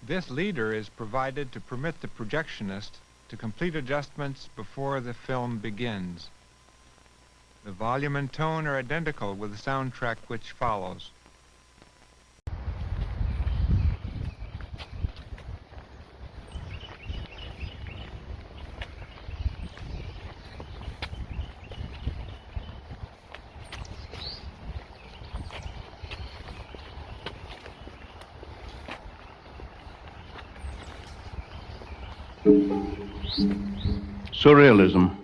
This leader is provided to permit the projectionist to complete adjustments before the film begins. The volume and tone are identical with the soundtrack which follows. Surrealism.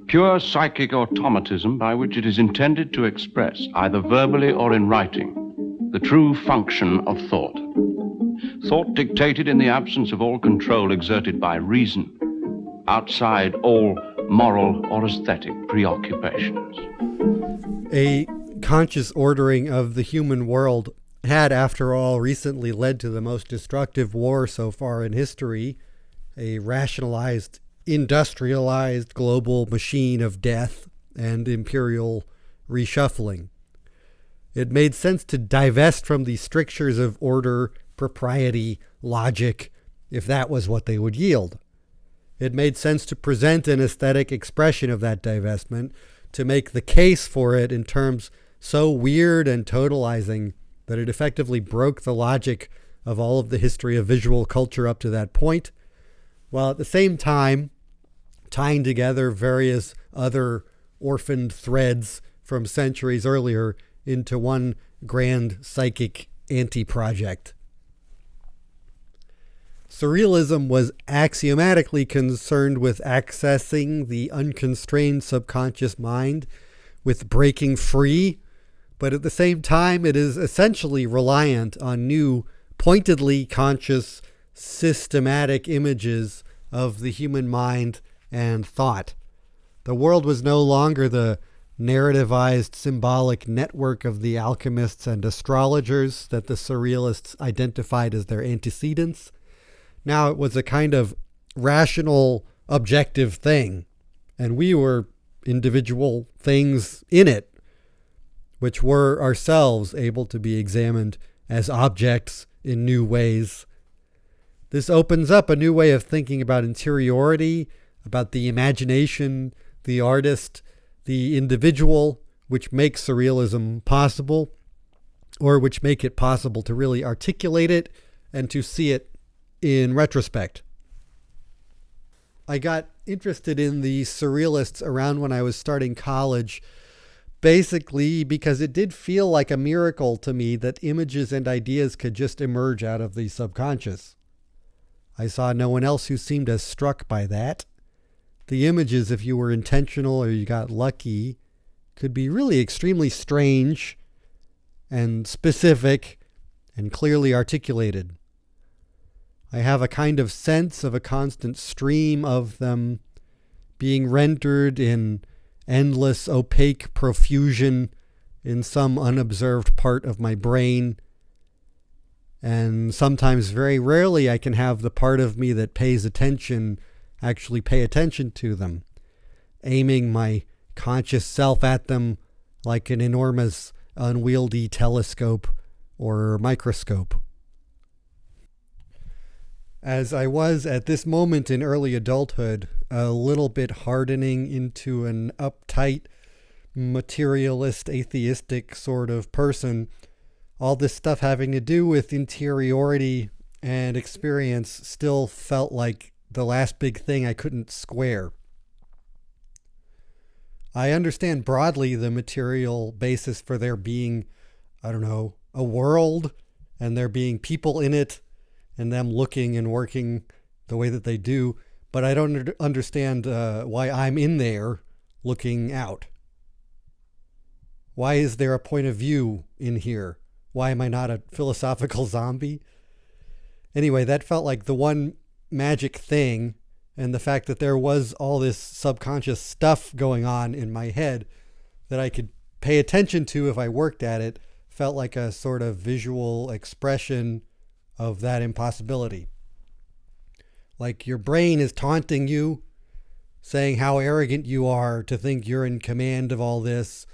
Pure psychic automatism by which it is intended to express, either verbally or in writing, the true function of thought. Thought dictated in the absence of all control exerted by reason, outside all moral or aesthetic preoccupations. A conscious ordering of the human world had, after all, recently led to the most destructive war so far in history, a rationalized, industrialized global machine of death and imperial reshuffling. It made sense to divest from the strictures of order, propriety, logic, if that was what they would yield. It made sense to present an aesthetic expression of that divestment, to make the case for it in terms so weird and totalizing that it effectively broke the logic of all of the history of visual culture up to that point, while at the same time tying together various other orphaned threads from centuries earlier into one grand psychic anti-project. Surrealism was axiomatically concerned with accessing the unconstrained subconscious mind, with breaking free, but at the same time it is essentially reliant on new, pointedly conscious, systematic images of the human mind and thought. The world was no longer the narrativized symbolic network of the alchemists and astrologers that the surrealists identified as their antecedents. Now it was a kind of rational, objective thing, and we were individual things in it, which were ourselves able to be examined as objects in new ways. This opens up a new way of thinking about interiority, about the imagination, the artist, the individual, which makes surrealism possible, or which make it possible to really articulate it and to see it in retrospect. I got interested in the surrealists around when I was starting college, basically because it did feel like a miracle to me that images and ideas could just emerge out of the subconscious. I saw no one else who seemed as struck by that. The images, if you were intentional or you got lucky, could be really extremely strange and specific and clearly articulated. I have a kind of sense of a constant stream of them being rendered in endless opaque profusion in some unobserved part of my brain. And sometimes, very rarely, I can have the part of me that pays attention actually pay attention to them, aiming my conscious self at them like an enormous unwieldy telescope or microscope. As I was at this moment in early adulthood, a little bit hardening into an uptight, materialist, atheistic sort of person, all this stuff having to do with interiority and experience still felt like the last big thing I couldn't square. I understand broadly the material basis for there being, a world, and there being people in it, and them looking and working the way that they do, but I don't understand why I'm in there looking out. Why is there a point of view in here? Why am I not a philosophical zombie? Anyway, that felt like the one magic thing, and the fact that there was all this subconscious stuff going on in my head that I could pay attention to if I worked at it felt like a sort of visual expression of that impossibility. Like your brain is taunting you, saying how arrogant you are to think you're in command of all this,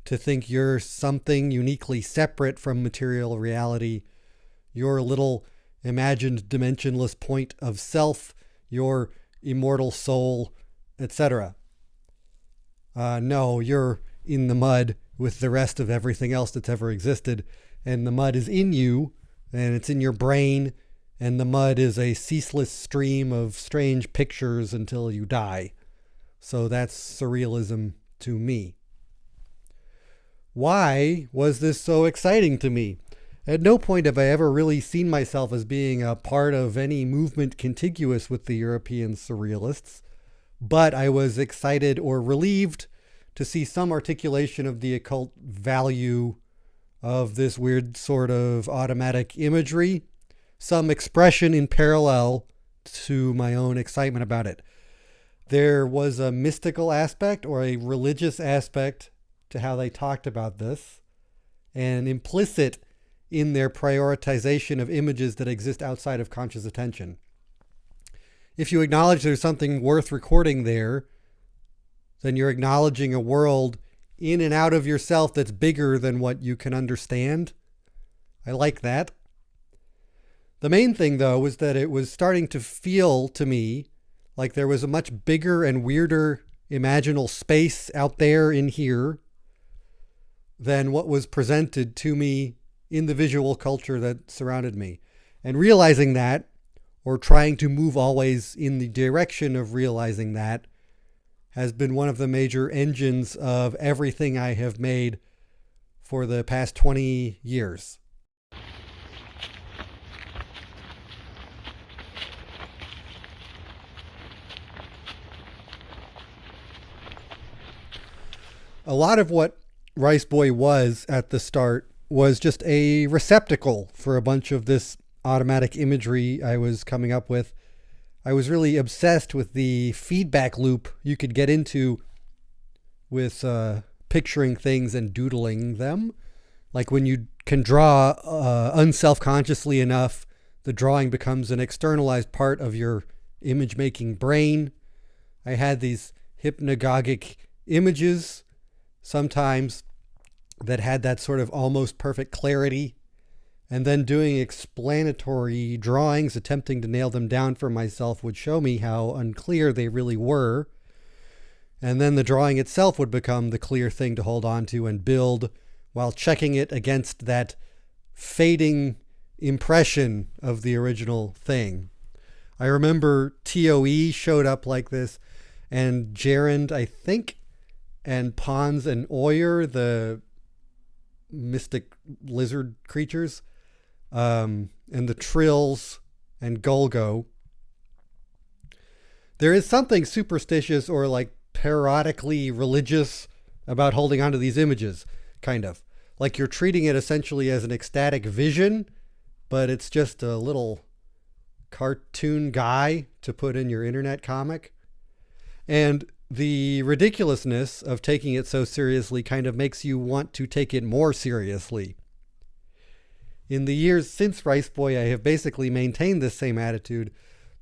to think you're something uniquely separate from material reality. Your little imagined dimensionless point of self, your immortal soul, etc. No, you're in the mud with the rest of everything else that's ever existed, and the mud is in you, and it's in your brain, and the mud is a ceaseless stream of strange pictures until you die. So that's surrealism to me. Why was this so exciting to me? At no point have I ever really seen myself as being a part of any movement contiguous with the European surrealists, but I was excited or relieved to see some articulation of the occult value of this weird sort of automatic imagery, some expression in parallel to my own excitement about it. There was a mystical aspect or a religious aspect to how they talked about this, and implicit in their prioritization of images that exist outside of conscious attention. If you acknowledge there's something worth recording there, then you're acknowledging a world in and out of yourself that's bigger than what you can understand. I like that. The main thing, though, was that it was starting to feel to me like there was a much bigger and weirder imaginal space out there in here than what was presented to me in the visual culture that surrounded me. And realizing that, or trying to move always in the direction of realizing that, has been one of the major engines of everything I have made for the past 20 years. A lot of what Rice Boy was at the start was just a receptacle for a bunch of this automatic imagery I was coming up with. I was really obsessed with the feedback loop you could get into with picturing things and doodling them. Like when you can draw unselfconsciously enough, the drawing becomes an externalized part of your image-making brain. I had these hypnagogic images sometimes that had that sort of almost perfect clarity, and then doing explanatory drawings, attempting to nail them down for myself, would show me how unclear they really were. And then the drawing itself would become the clear thing to hold on to and build, while checking it against that fading impression of the original thing. I remember TOE showed up like this, and Gerund, I think, and Pons and Oyer, the mystic lizard creatures, and the Trills and Golgo. There is something superstitious or like periodically religious about holding onto these images, kind of. Like you're treating it essentially as an ecstatic vision, but it's just a little cartoon guy to put in your internet comic. And the ridiculousness of taking it so seriously kind of makes you want to take it more seriously. In the years since Rice Boy, I have basically maintained this same attitude.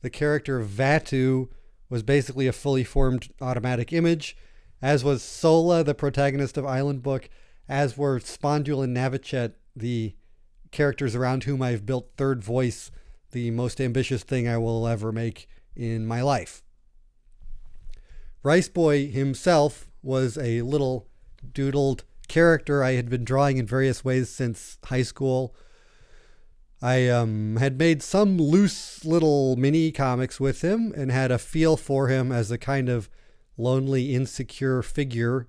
The character of Vatu was basically a fully formed automatic image, as was Sola, the protagonist of Island Book, as were Spondule and Navichet, the characters around whom I've built Third Voice, the most ambitious thing I will ever make in my life. Rice Boy himself was a little doodled character I had been drawing in various ways since high school. I had made some loose little mini comics with him and had a feel for him as a kind of lonely, insecure figure.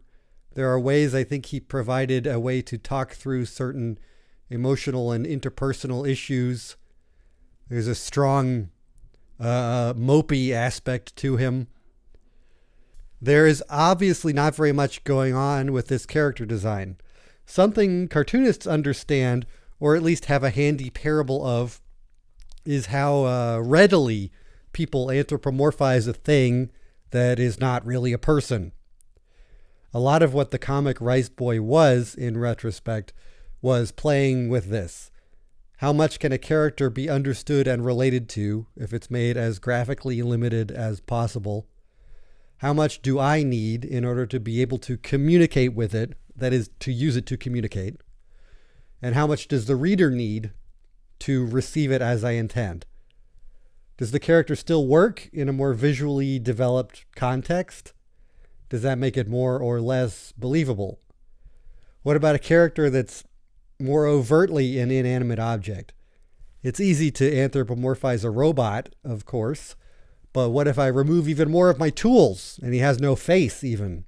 There are ways I think he provided a way to talk through certain emotional and interpersonal issues. There's a strong mopey aspect to him. There is obviously not very much going on with this character design. Something cartoonists understand, or at least have a handy parable of, is how readily people anthropomorphize a thing that is not really a person. A lot of what the comic Rice Boy was, in retrospect, was playing with this. How much can a character be understood and related to if it's made as graphically limited as possible? How much do I need in order to be able to communicate with it, that is, to use it to communicate? And how much does the reader need to receive it as I intend? Does the character still work in a more visually developed context? Does that make it more or less believable? What about a character that's more overtly an inanimate object? It's easy to anthropomorphize a robot, of course, but what if I remove even more of my tools and he has no face even?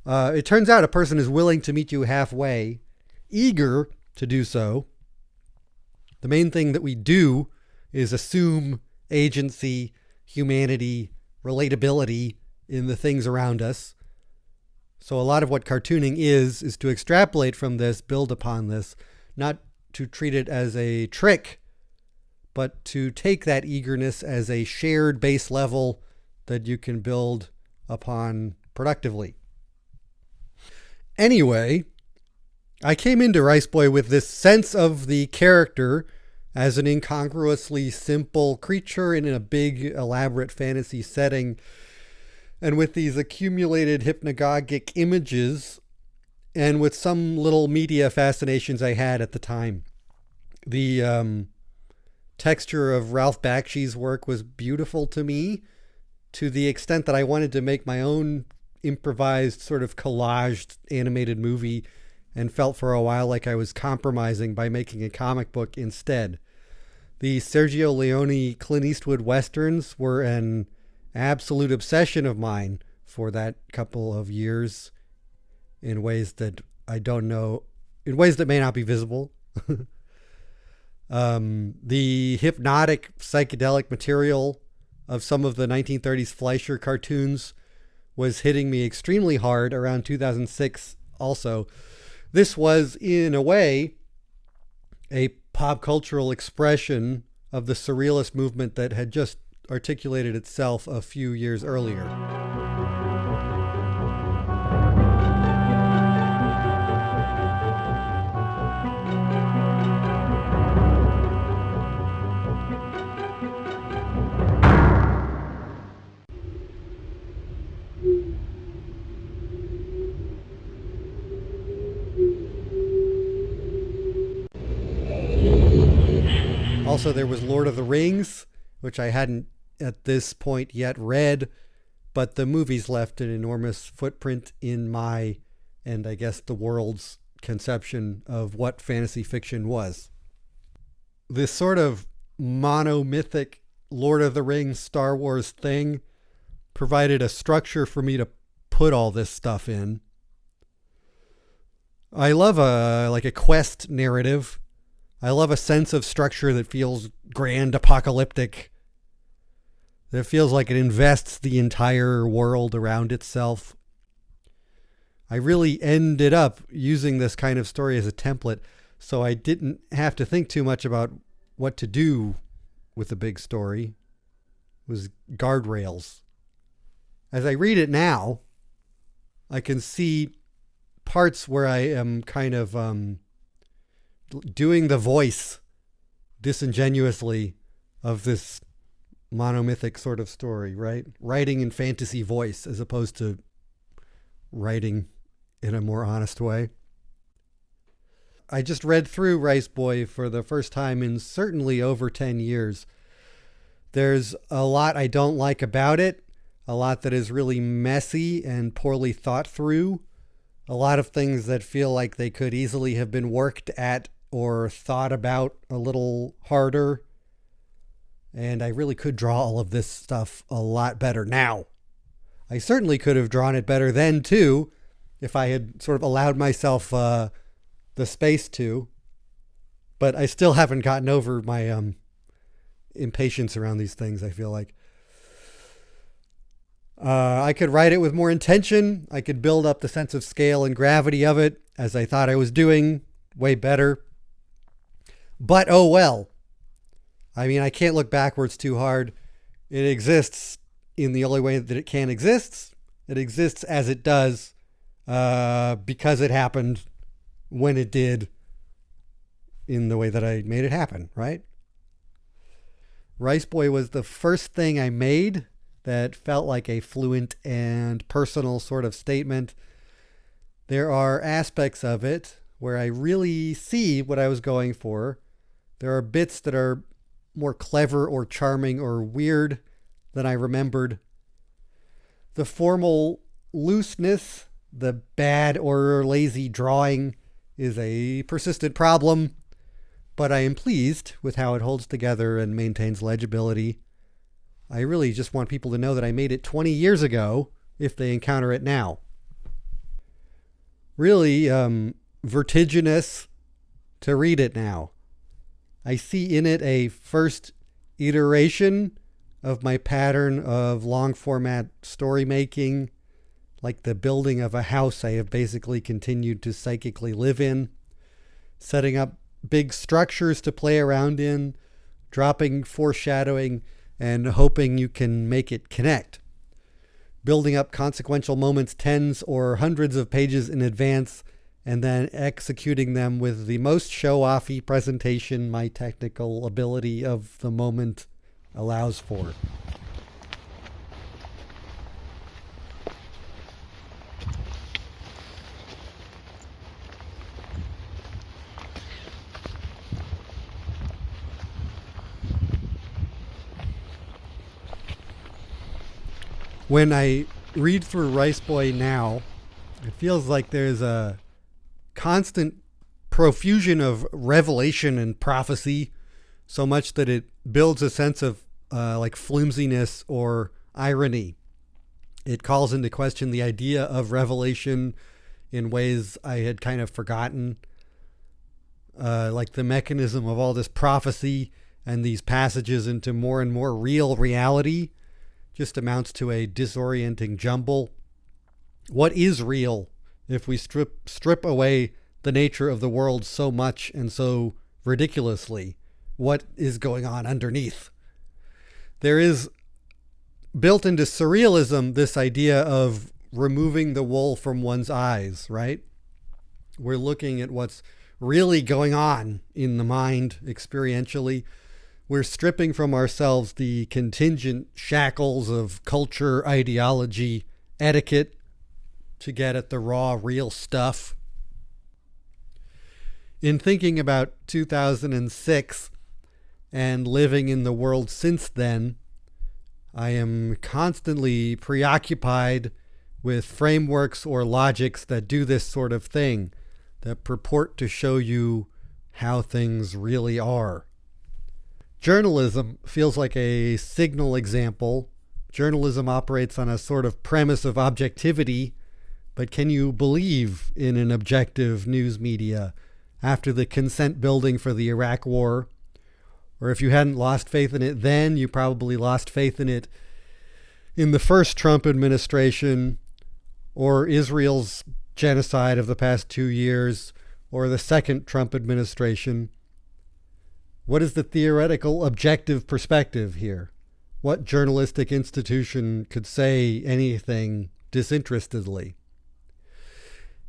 It turns out a person is willing to meet you halfway, eager to do so. The main thing that we do is assume agency, humanity, relatability in the things around us. So a lot of what cartooning is to extrapolate from this, build upon this, not to treat it as a trick, but to take that eagerness as a shared base level that you can build upon productively. Anyway, I came into Rice Boy with this sense of the character as an incongruously simple creature in a big, elaborate fantasy setting, and with these accumulated hypnagogic images, and with some little media fascinations I had at the time. The texture of Ralph Bakshi's work was beautiful to me, to the extent that I wanted to make my own improvised sort of collaged animated movie, and felt for a while like I was compromising by making a comic book instead. The Sergio Leone Clint Eastwood westerns were an absolute obsession of mine for that couple of years in ways that I don't know, in ways that may not be visible. The hypnotic psychedelic material of some of the 1930s Fleischer cartoons was hitting me extremely hard around 2006 also. This was, in a way, a pop cultural expression of the surrealist movement that had just articulated itself a few years earlier. Also, there was Lord of the Rings, which I hadn't at this point yet read, but the movies left an enormous footprint in my, and I guess the world's, conception of what fantasy fiction was. This sort of monomythic Lord of the Rings, Star Wars thing provided a structure for me to put all this stuff in. I love a quest narrative. I love a sense of structure that feels grand, apocalyptic. That feels like it invests the entire world around itself. I really ended up using this kind of story as a template, so I didn't have to think too much about what to do with a big story. It was guardrails. As I read it now, I can see parts where I am kind of doing the voice disingenuously of this monomythic sort of story, right? Writing in fantasy voice as opposed to writing in a more honest way. I just read through Rice Boy for the first time in certainly over 10 years. There's a lot I don't like about it, a lot that is really messy and poorly thought through, a lot of things that feel like they could easily have been worked at or thought about a little harder. And I really could draw all of this stuff a lot better now. I certainly could have drawn it better then too, if I had sort of allowed myself the space to. But I still haven't gotten over my impatience around these things, I feel like. I could write it with more intention. I could build up the sense of scale and gravity of it, as I thought I was doing, way better. But oh well. I mean, I can't look backwards too hard. It exists in the only way that it can exist. It exists as it does because it happened when it did in the way that I made it happen, right? Rice Boy was the first thing I made that felt like a fluent and personal sort of statement. There are aspects of it where I really see what I was going for, There are bits that are more clever or charming or weird than I remembered. The formal looseness, the bad or lazy drawing, is a persistent problem, but I am pleased with how it holds together and maintains legibility. I really just want people to know that I made it 20 years ago if they encounter it now. Really vertiginous to read it now. I see in it a first iteration of my pattern of long format story making, like the building of a house I have basically continued to psychically live in, setting up big structures to play around in, dropping foreshadowing, and hoping you can make it connect. Building up consequential moments tens or hundreds of pages in advance, and then executing them with the most show-offy presentation my technical ability of the moment allows for. When I read through Rice Boy now, it feels like there's a constant profusion of revelation and prophecy, so much that it builds a sense of like flimsiness or irony. It calls into question the idea of revelation in ways I had kind of forgotten, like the mechanism of all this prophecy and these passages into more and more real reality just amounts to a disorienting jumble. What is real if we strip away the nature of the world so much and so ridiculously? What is going on underneath? There is built into surrealism this idea of removing the wool from one's eyes, right? We're looking at what's really going on in the mind experientially. We're stripping from ourselves the contingent shackles of culture, ideology, etiquette to get at the raw, real stuff. In thinking about 2006 and living in the world since then, I am constantly preoccupied with frameworks or logics that do this sort of thing, that purport to show you how things really are. Journalism feels like a signal example. Journalism operates on a sort of premise of objectivity, but can you believe in an objective news media after the consent building for the Iraq War? Or if you hadn't lost faith in it then, you probably lost faith in it in the first Trump administration, or Israel's genocide of the past 2 years, or the second Trump administration. What is the theoretical objective perspective here? What journalistic institution could say anything disinterestedly?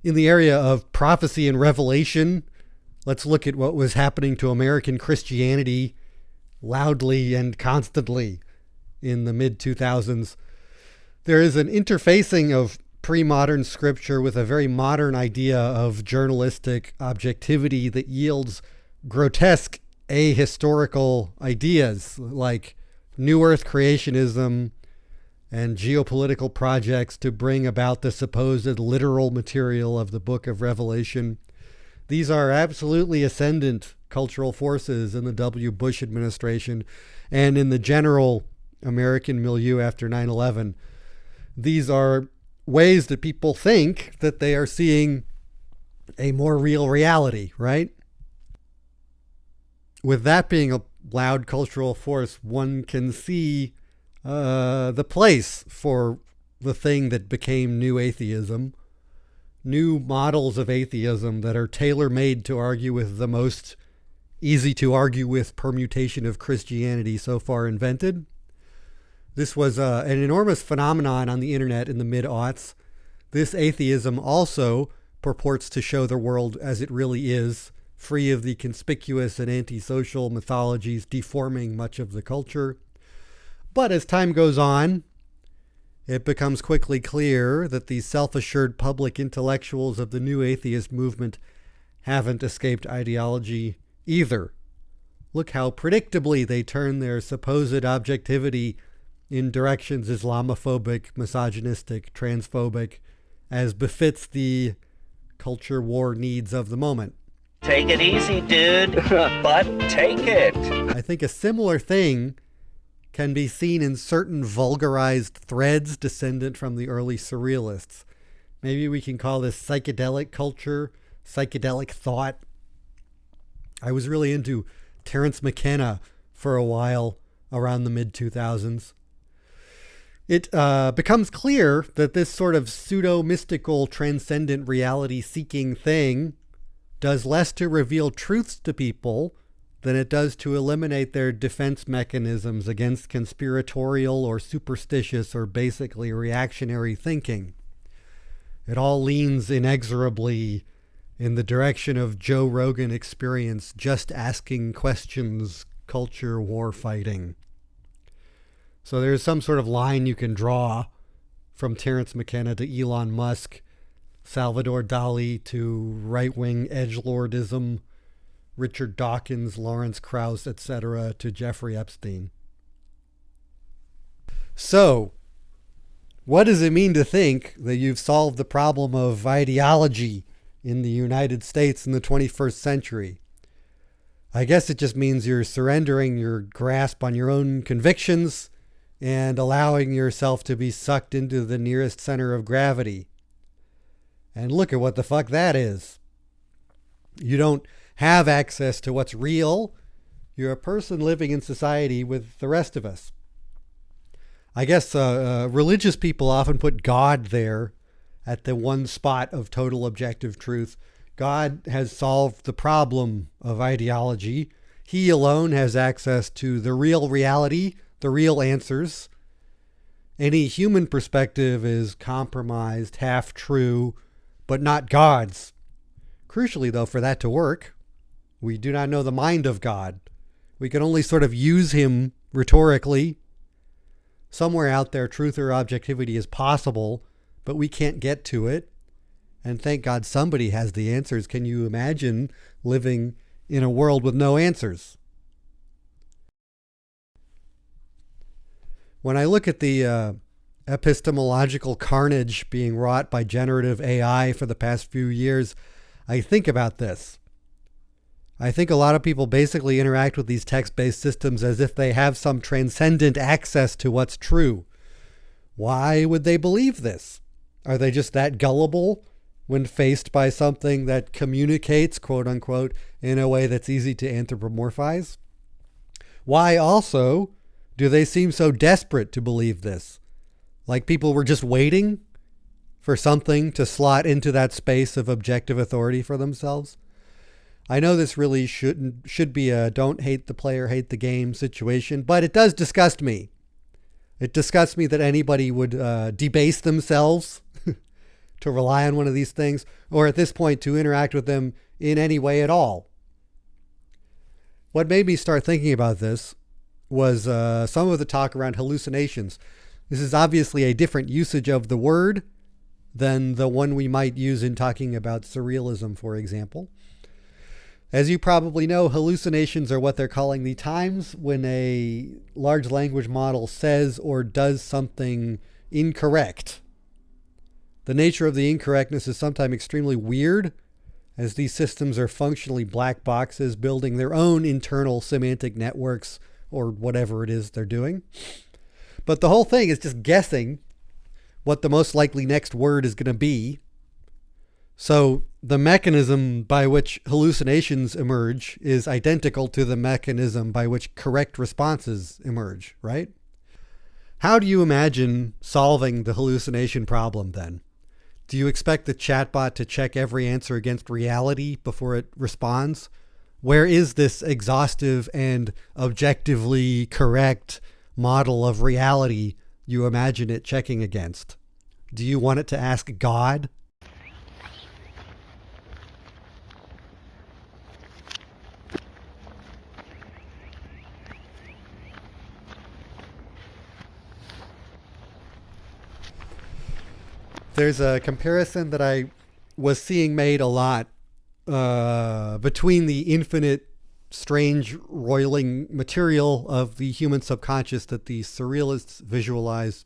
In the area of prophecy and revelation, let's look at what was happening to American Christianity loudly and constantly in the mid-2000s. There is an interfacing of pre-modern scripture with a very modern idea of journalistic objectivity that yields grotesque ahistorical ideas like New Earth creationism and geopolitical projects to bring about the supposed literal material of the book of Revelation. These are absolutely ascendant cultural forces in the W. Bush administration and in the general American milieu after 9/11. These are ways that people think that they are seeing a more real reality, right? With that being a loud cultural force, one can see the place for the thing that became new atheism, new models of atheism that are tailor-made to argue with the most easy to argue with permutation of Christianity so far invented. This was an enormous phenomenon on the internet in the mid-aughts. This atheism also purports to show the world as it really is, free of the conspicuous and antisocial mythologies deforming much of the culture. But as time goes on, it becomes quickly clear that the self-assured public intellectuals of the new atheist movement haven't escaped ideology either. Look how predictably they turn their supposed objectivity in directions Islamophobic, misogynistic, transphobic, as befits the culture war needs of the moment. Take it easy, dude, but take it. I think a similar thing can be seen in certain vulgarized threads descendant from the early surrealists. Maybe we can call this psychedelic culture, psychedelic thought. I was really into Terence McKenna for a while around the mid-2000s. It becomes clear that this sort of pseudo-mystical, transcendent reality-seeking thing does less to reveal truths to people than it does to eliminate their defense mechanisms against conspiratorial or superstitious or basically reactionary thinking. It all leans inexorably in the direction of Joe Rogan Experience, just asking questions, culture war fighting. So there's some sort of line you can draw from Terence McKenna to Elon Musk, Salvador Dali to right-wing edgelordism, Richard Dawkins, Lawrence Krauss, etc., to Jeffrey Epstein. So, what does it mean to think that you've solved the problem of ideology in the United States in the 21st century? I guess it just means you're surrendering your grasp on your own convictions and allowing yourself to be sucked into the nearest center of gravity. And look at what the fuck that is. You don't have access to what's real. You're a person living in society with the rest of us. I guess religious people often put God there at the one spot of total objective truth. God has solved the problem of ideology. He alone has access to the real reality, the real answers. Any human perspective is compromised, half true, but not God's. Crucially, though, for that to work, we do not know the mind of God. We can only sort of use him rhetorically. Somewhere out there, truth or objectivity is possible, but we can't get to it. And thank God somebody has the answers. Can you imagine living in a world with no answers? When I look at the epistemological carnage being wrought by generative AI for the past few years, I think about this. I think a lot of people basically interact with these text-based systems as if they have some transcendent access to what's true. Why would they believe this? Are they just that gullible when faced by something that communicates, quote unquote, in a way that's easy to anthropomorphize? Why also do they seem so desperate to believe this? Like people were just waiting for something to slot into that space of objective authority for themselves? I know this really should be a don't hate the player, hate the game situation, but it does disgust me. It disgusts me that anybody would debase themselves to rely on one of these things, or at this point to interact with them in any way at all. What made me start thinking about this was some of the talk around hallucinations. This is obviously a different usage of the word than the one we might use in talking about surrealism, for example. As you probably know, hallucinations are what they're calling the times when a large language model says or does something incorrect. The nature of the incorrectness is sometimes extremely weird, as these systems are functionally black boxes building their own internal semantic networks or whatever it is they're doing. But the whole thing is just guessing what the most likely next word is going to be. So the mechanism by which hallucinations emerge is identical to the mechanism by which correct responses emerge, right? How do you imagine solving the hallucination problem then? Do you expect the chatbot to check every answer against reality before it responds? Where is this exhaustive and objectively correct model of reality you imagine it checking against? Do you want it to ask God? There's a comparison that I was seeing made a lot between the infinite strange roiling material of the human subconscious that the surrealists visualize,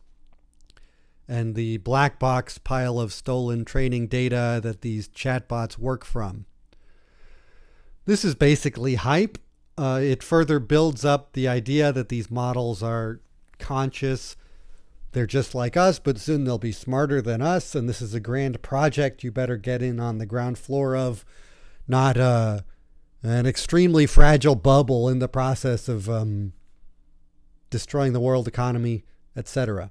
and the black box pile of stolen training data that these chatbots work from. This is basically hype. It further builds up the idea that these models are conscious. They're just like us, but soon they'll be smarter than us, and this is a grand project you better get in on the ground floor of, not an extremely fragile bubble in the process of destroying the world economy, etc.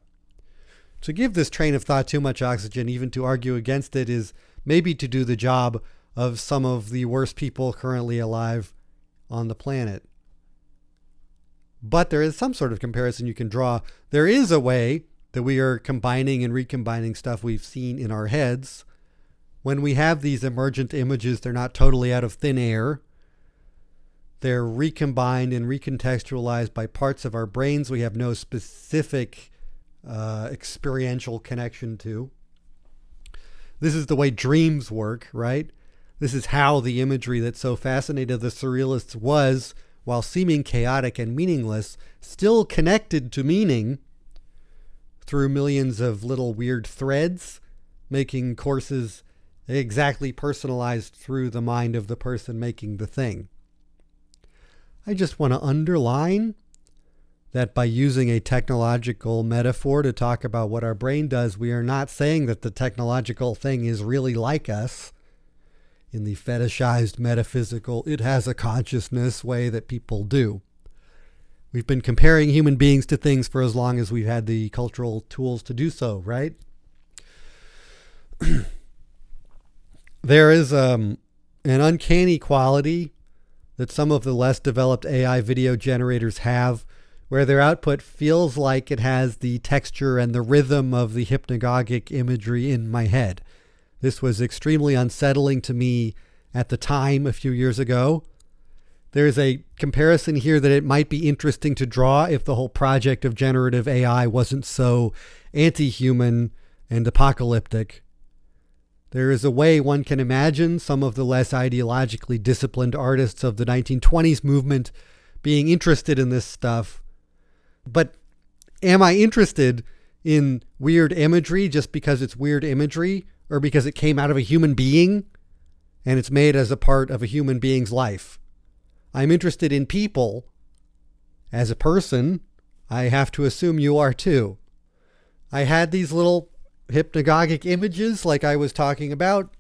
To give this train of thought too much oxygen, even to argue against it, is maybe to do the job of some of the worst people currently alive on the planet. But there is some sort of comparison you can draw. There is a way that we are combining and recombining stuff we've seen in our heads. When we have these emergent images, they're not totally out of thin air. They're recombined and recontextualized by parts of our brains we have no specific experiential connection to. This is the way dreams work, right? This is how the imagery that so fascinated the surrealists was, while seeming chaotic and meaningless, still connected to meaning through millions of little weird threads, making courses exactly personalized through the mind of the person making the thing. I just want to underline that by using a technological metaphor to talk about what our brain does, we are not saying that the technological thing is really like us in the fetishized metaphysical, it has a consciousness way that people do. We've been comparing human beings to things for as long as we've had the cultural tools to do so, right? There is an uncanny quality that some of the less developed AI video generators have, where their output feels like it has the texture and the rhythm of the hypnagogic imagery in my head. This was extremely unsettling to me at the time a few years ago. There's a comparison here that it might be interesting to draw if the whole project of generative AI wasn't so anti-human and apocalyptic. There is a way one can imagine some of the less ideologically disciplined artists of the 1920s movement being interested in this stuff. But am I interested in weird imagery just because it's weird imagery, or because it came out of a human being and it's made as a part of a human being's life? I'm interested in people. As a person, I have to assume you are too. I had these little hypnagogic images like I was talking about,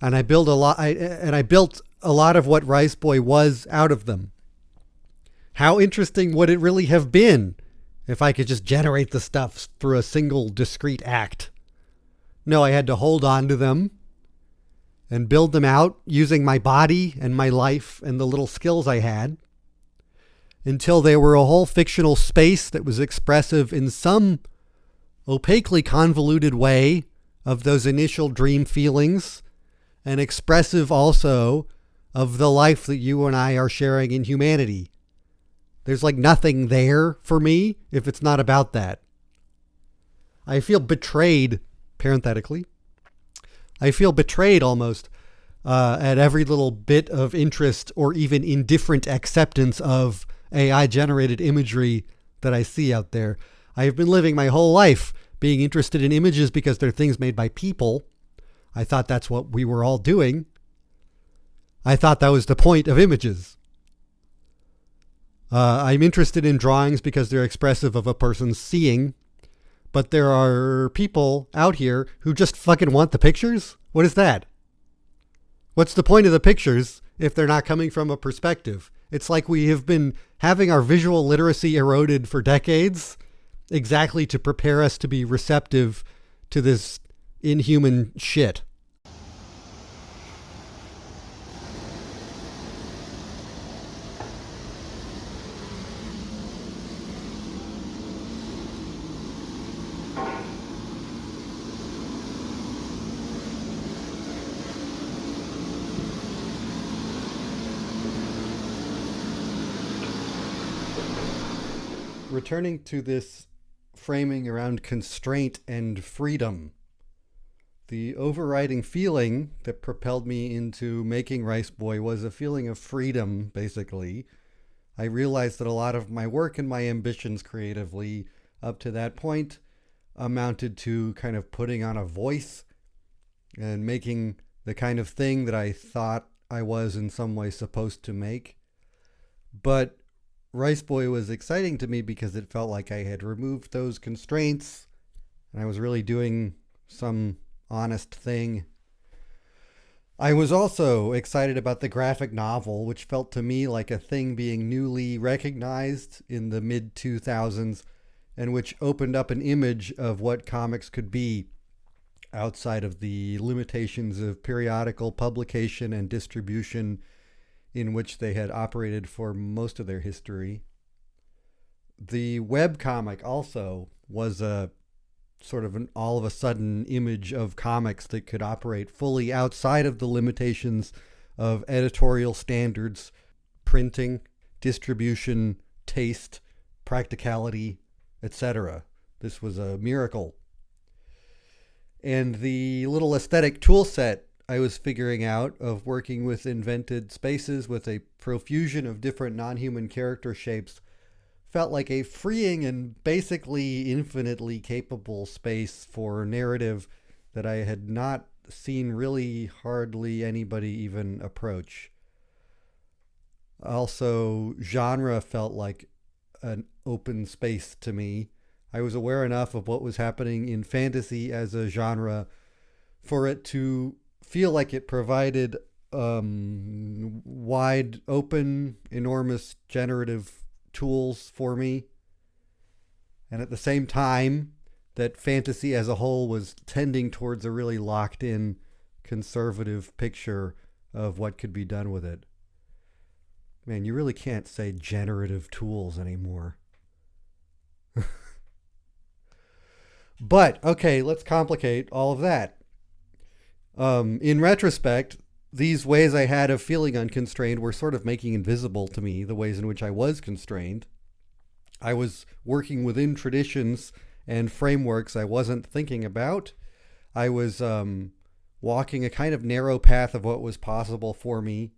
and I built a lot of what Rice Boy was out of them. How interesting would it really have been if I could just generate the stuff through a single discrete act? No, I had to hold on to them and build them out using my body and my life and the little skills I had until they were a whole fictional space that was expressive in some opaquely convoluted way of those initial dream feelings, and expressive also of the life that you and I are sharing in humanity. There's like nothing there for me if it's not about that. I feel betrayed, parenthetically. I feel betrayed almost at every little bit of interest or even indifferent acceptance of AI-generated imagery that I see out there. I have been living my whole life being interested in images because they're things made by people. I thought that's what we were all doing. I thought that was the point of images. I'm interested in drawings because they're expressive of a person's seeing. But there are people out here who just fucking want the pictures? What is that? What's the point of the pictures if they're not coming from a perspective? It's like we have been having our visual literacy eroded for decades, exactly to prepare us to be receptive to this inhuman shit. Returning to this framing around constraint and freedom, The overriding feeling that propelled me into making Rice Boy was a feeling of freedom, basically. I realized that a lot of my work and my ambitions creatively up to that point amounted to kind of putting on a voice and making the kind of thing that I thought I was in some way supposed to make. But Rice Boy was exciting to me because it felt like I had removed those constraints and I was really doing some honest thing. I was also excited about the graphic novel, which felt to me like a thing being newly recognized in the mid-2000s and which opened up an image of what comics could be outside of the limitations of periodical publication and distribution in which they had operated for most of their history. The webcomic also was a sort of an all of a sudden image of comics that could operate fully outside of the limitations of editorial standards, printing, distribution, taste, practicality, etc. This was a miracle. And the little aesthetic tool set I was figuring out of working with invented spaces with a profusion of different non-human character shapes felt like a freeing and basically infinitely capable space for narrative that I had not seen really hardly anybody even approach. Also, genre felt like an open space to me. I was aware enough of what was happening in fantasy as a genre for it to feel like it provided wide open, enormous generative tools for me. And at the same time, that fantasy as a whole was tending towards a really locked in conservative picture of what could be done with it. Man, you really can't say generative tools anymore. But, okay, let's complicate all of that. In retrospect, these ways I had of feeling unconstrained were sort of making invisible to me the ways in which I was constrained. I was working within traditions and frameworks I wasn't thinking about. I was walking a kind of narrow path of what was possible for me.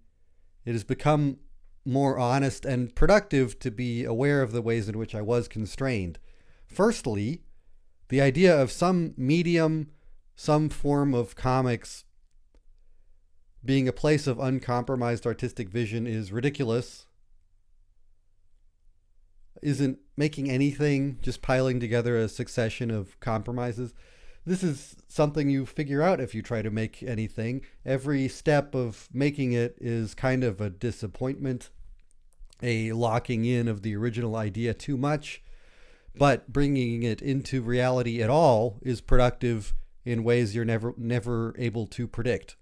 It has become more honest and productive to be aware of the ways in which I was constrained. Firstly, the idea of some medium, some form of comics being a place of uncompromised artistic vision is ridiculous. Isn't making anything, just piling together a succession of compromises. This is something you figure out if you try to make anything. Every step of making it is kind of a disappointment, a locking in of the original idea too much. But bringing it into reality at all is productive in ways you're never able to predict.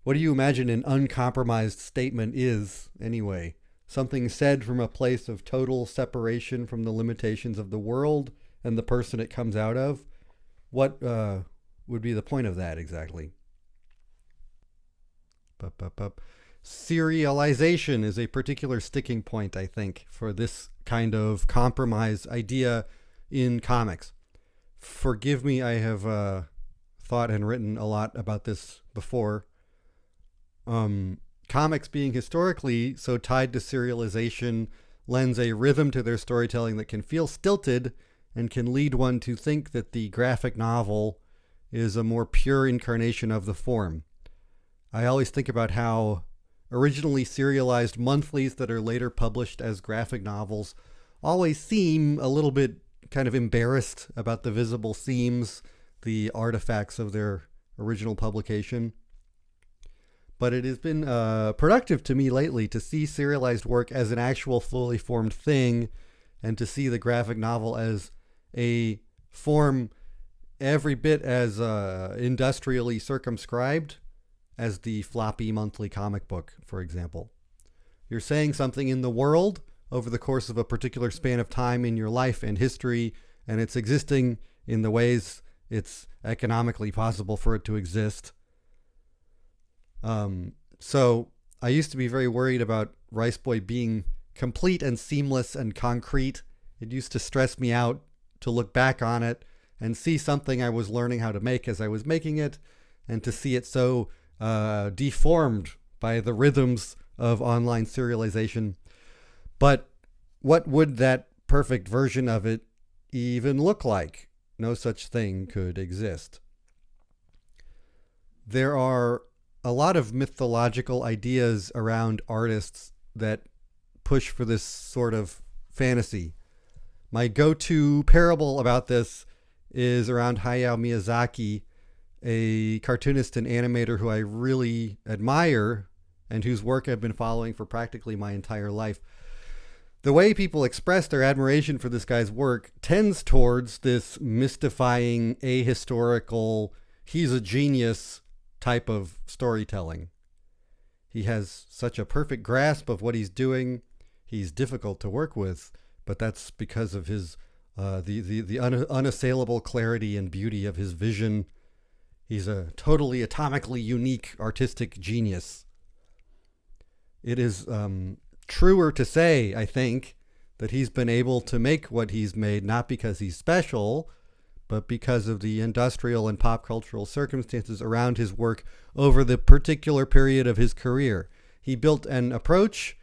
What do you imagine an uncompromised statement is, anyway? Something said from a place of total separation from the limitations of the world and the person it comes out of? What would be the point of that exactly? Serialization is a particular sticking point, I think, for this kind of compromise idea in comics. Forgive me, I have thought and written a lot about this before. Comics being historically so tied to serialization lends a rhythm to their storytelling that can feel stilted and can lead one to think that the graphic novel is a more pure incarnation of the form. I always think about how originally serialized monthlies that are later published as graphic novels always seem a little bit kind of embarrassed about the visible themes, the artifacts of their original publication. But it has been productive to me lately to see serialized work as an actual fully formed thing and to see the graphic novel as a form every bit as industrially circumscribed as the floppy monthly comic book, for example. You're saying something in the world over the course of a particular span of time in your life and history, and it's existing in the ways it's economically possible for it to exist. So I used to be very worried about Rice Boy being complete and seamless and concrete. It used to stress me out to look back on it and see something I was learning how to make as I was making it, and to see it so deformed by the rhythms of online serialization. But what would that perfect version of it even look like? No such thing could exist. There are a lot of mythological ideas around artists that push for this sort of fantasy. My go-to parable about this is around Hayao Miyazaki, a cartoonist and animator who I really admire and whose work I've been following for practically my entire life. The way people express their admiration for this guy's work tends towards this mystifying, ahistorical, he's a genius type of storytelling. He has such a perfect grasp of what he's doing. He's difficult to work with, but that's because of his unassailable clarity and beauty of his vision. He's a totally atomically unique artistic genius. It is truer to say, I think, that he's been able to make what he's made not because he's special, but because of the industrial and pop cultural circumstances around his work over the particular period of his career. He built an approach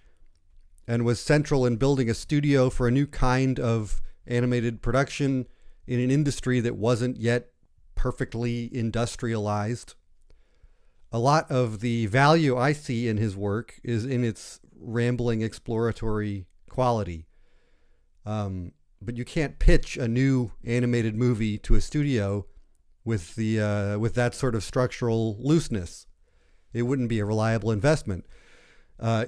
and was central in building a studio for a new kind of animated production in an industry that wasn't yet perfectly industrialized. A lot of the value I see in his work is in its rambling exploratory quality. But you can't pitch a new animated movie to a studio with that sort of structural looseness. It wouldn't be a reliable investment.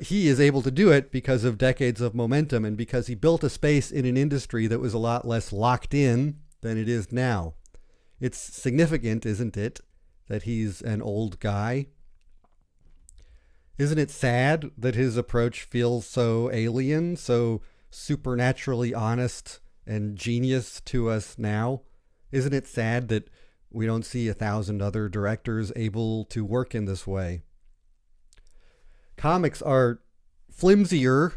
He is able to do it because of decades of momentum and because he built a space in an industry that was a lot less locked in than it is now. It's significant, isn't it, that he's an old guy? Isn't it sad that his approach feels so alien, so supernaturally honest and genius to us now? Isn't it sad that we don't see 1,000 other directors able to work in this way? Comics are flimsier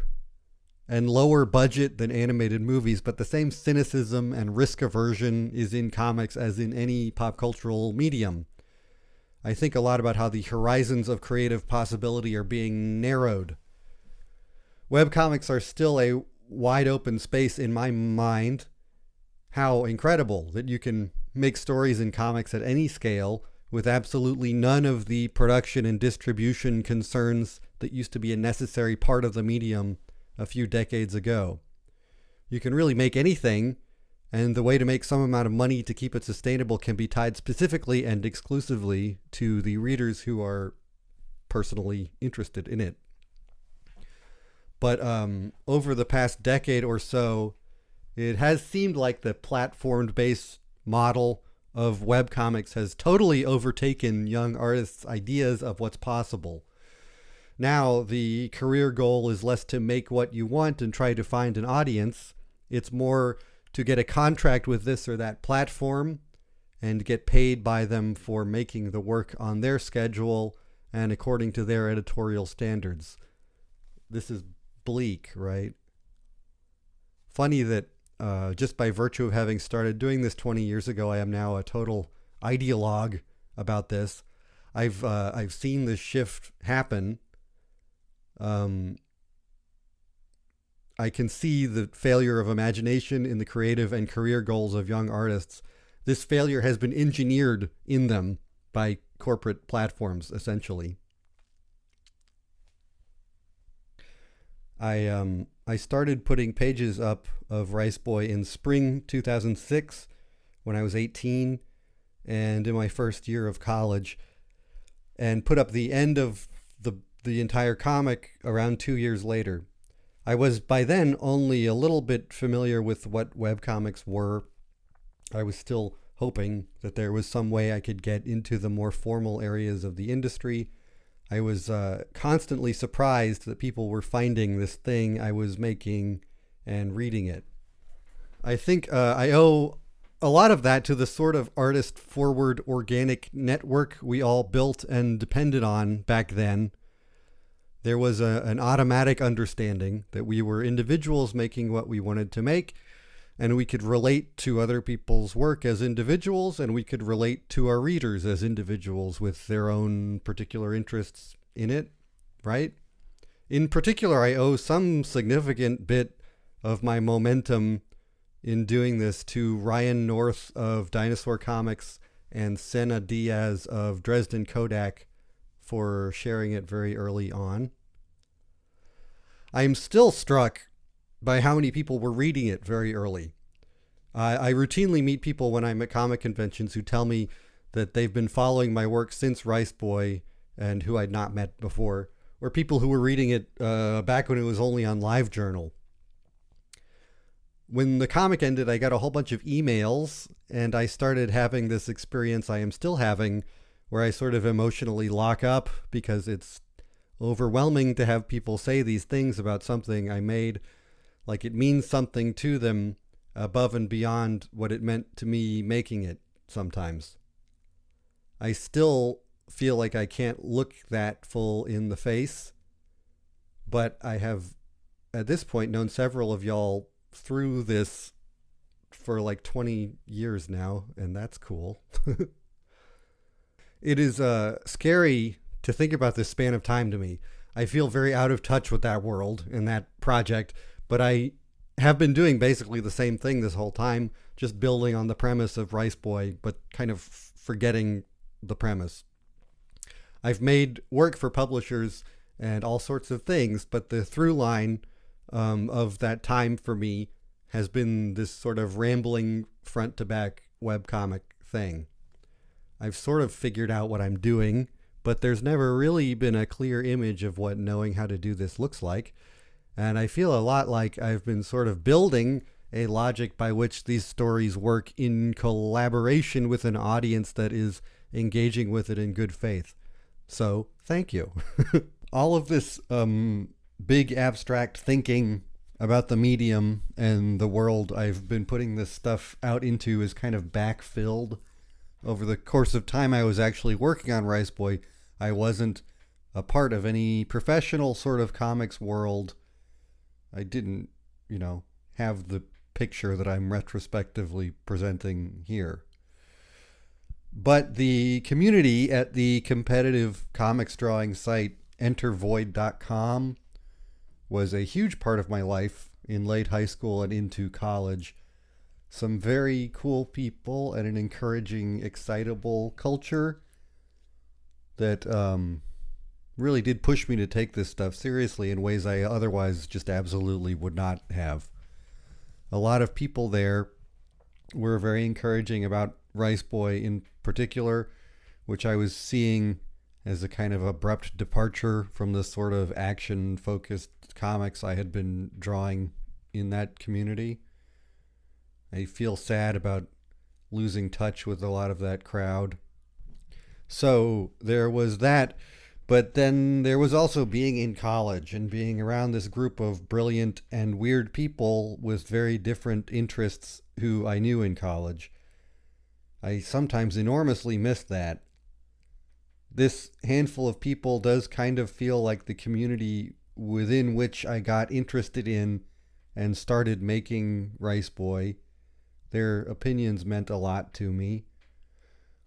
and lower budget than animated movies, but the same cynicism and risk aversion is in comics as in any pop cultural medium. I think a lot about how the horizons of creative possibility are being narrowed. Webcomics are still a wide open space in my mind. How incredible that you can make stories in comics at any scale with absolutely none of the production and distribution concerns that used to be a necessary part of the medium a few decades ago. You can really make anything, and the way to make some amount of money to keep it sustainable can be tied specifically and exclusively to the readers who are personally interested in it. But over the past decade or so, it has seemed like the platform-based model of webcomics has totally overtaken young artists' ideas of what's possible. Now, the career goal is less to make what you want and try to find an audience. It's more to get a contract with this or that platform and get paid by them for making the work on their schedule and according to their editorial standards. This is bleak, right? Funny that just by virtue of having started doing this 20 years ago, I am now a total ideologue about this. I've seen this shift happen. I can see the failure of imagination in the creative and career goals of young artists. This failure has been engineered in them by corporate platforms, essentially. I started putting pages up of Rice Boy in spring 2006 when I was 18 and in my first year of college, and put up the end of the entire comic around 2 years later. I was by then only a little bit familiar with what webcomics were. I was still hoping that there was some way I could get into the more formal areas of the industry. I was constantly surprised that people were finding this thing I was making and reading it. I think I owe a lot of that to the sort of artist-forward organic network we all built and depended on back then. There was an automatic understanding that we were individuals making what we wanted to make, and we could relate to other people's work as individuals, and we could relate to our readers as individuals with their own particular interests in it, right? In particular, I owe some significant bit of my momentum in doing this to Ryan North of Dinosaur Comics and Senna Diaz of Dresden Kodak for sharing it very early on. I'm still struck by how many people were reading it very early. I routinely meet people when I'm at comic conventions who tell me that they've been following my work since Rice Boy and who I'd not met before, or people who were reading it back when it was only on LiveJournal. When the comic ended, I got a whole bunch of emails, and I started having this experience I am still having, where I sort of emotionally lock up because it's overwhelming to have people say these things about something I made, like it means something to them above and beyond what it meant to me making it sometimes. I still feel like I can't look that full in the face, but I have, at this point, known several of y'all through this for like 20 years now, and that's cool. It is scary to think about this span of time to me. I feel very out of touch with that world and that project, but I have been doing basically the same thing this whole time, just building on the premise of Rice Boy, but kind of forgetting the premise. I've made work for publishers and all sorts of things, but the through line of that time for me has been this sort of rambling front to back webcomic thing. I've sort of figured out what I'm doing, but there's never really been a clear image of what knowing how to do this looks like. And I feel a lot like I've been sort of building a logic by which these stories work in collaboration with an audience that is engaging with it in good faith. So, thank you. All of this big abstract thinking about the medium and the world I've been putting this stuff out into is kind of backfilled. Over the course of time I was actually working on Rice Boy, I wasn't a part of any professional sort of comics world. I didn't, have the picture that I'm retrospectively presenting here. But the community at the competitive comics drawing site entervoid.com was a huge part of my life in late high school and into college. Some very cool people and an encouraging, excitable culture that really did push me to take this stuff seriously in ways I otherwise just absolutely would not have. A lot of people there were very encouraging about Rice Boy in particular, which I was seeing as a kind of abrupt departure from the sort of action-focused comics I had been drawing in that community. I feel sad about losing touch with a lot of that crowd. So there was that, but then there was also being in college and being around this group of brilliant and weird people with very different interests who I knew in college. I sometimes enormously miss that. This handful of people does kind of feel like the community within which I got interested in and started making Rice Boy. Their opinions meant a lot to me.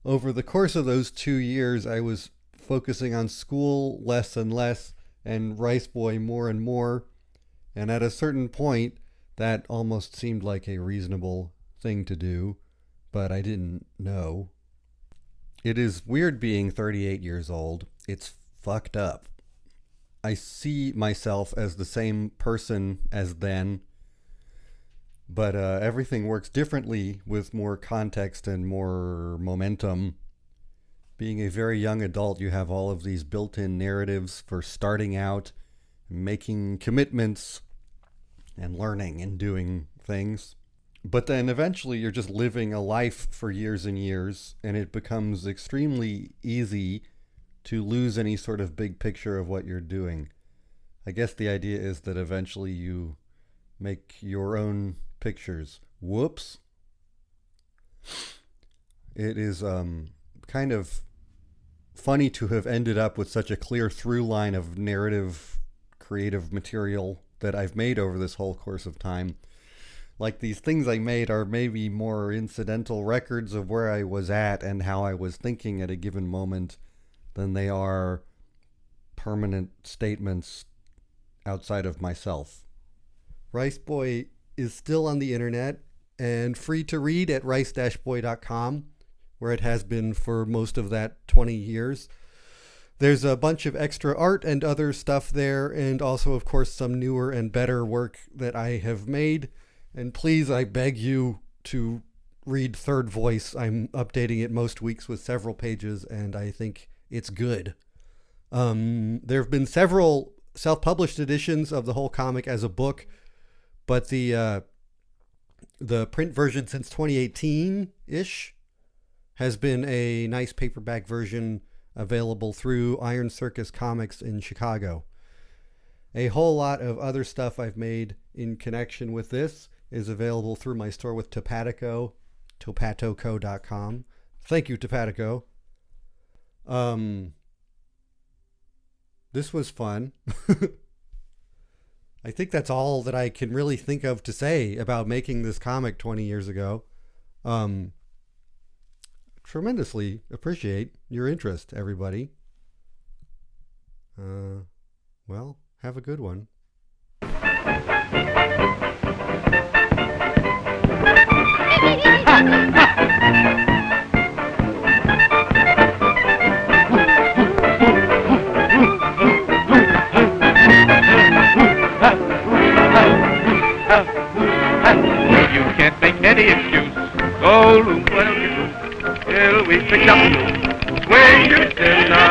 Over the course of those 2 years, I was focusing on school less and less and Rice Boy more and more. And at a certain point, that almost seemed like a reasonable thing to do, but I didn't know. It is weird being 38 years old. It's fucked up. I see myself as the same person as then, but everything works differently with more context and more momentum. Being a very young adult, you have all of these built-in narratives for starting out, making commitments, and learning and doing things. But then eventually you're just living a life for years and years, and it becomes extremely easy to lose any sort of big picture of what you're doing. I guess the idea is that eventually you make your own pictures. Whoops. It is kind of funny to have ended up with such a clear through line of narrative, creative material that I've made over this whole course of time. Like, these things I made are maybe more incidental records of where I was at and how I was thinking at a given moment than they are permanent statements outside of myself. Rice Boy is still on the internet and free to read at rice-boy.com, where it has been for most of that 20 years. There's a bunch of extra art and other stuff there, and also, of course, some newer and better work that I have made. And please, I beg you to read Third Voice. I'm updating it most weeks with several pages, and I think it's good. There have been several self-published editions of the whole comic as a book, but the print version since 2018-ish has been a nice paperback version available through Iron Circus Comics in Chicago. A whole lot of other stuff I've made in connection with this is available through my store with Topatico, topatoco.com. Thank you, Topatico. This was fun. I think that's all that I can really think of to say about making this comic 20 years ago. Tremendously appreciate your interest, everybody. Well, have a good one. You can't make any excuse. Go loom, till we pick up you. Swing your sinner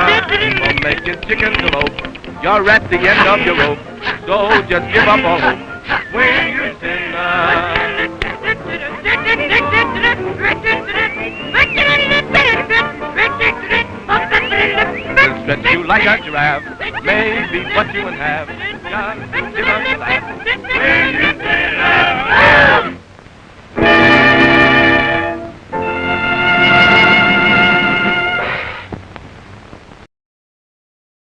for making chicken elope. You're at the end of your rope, so just give up all hope. Swing your sinner. We'll stretch you like a giraffe, maybe what you would have. Just give us a laugh. Swing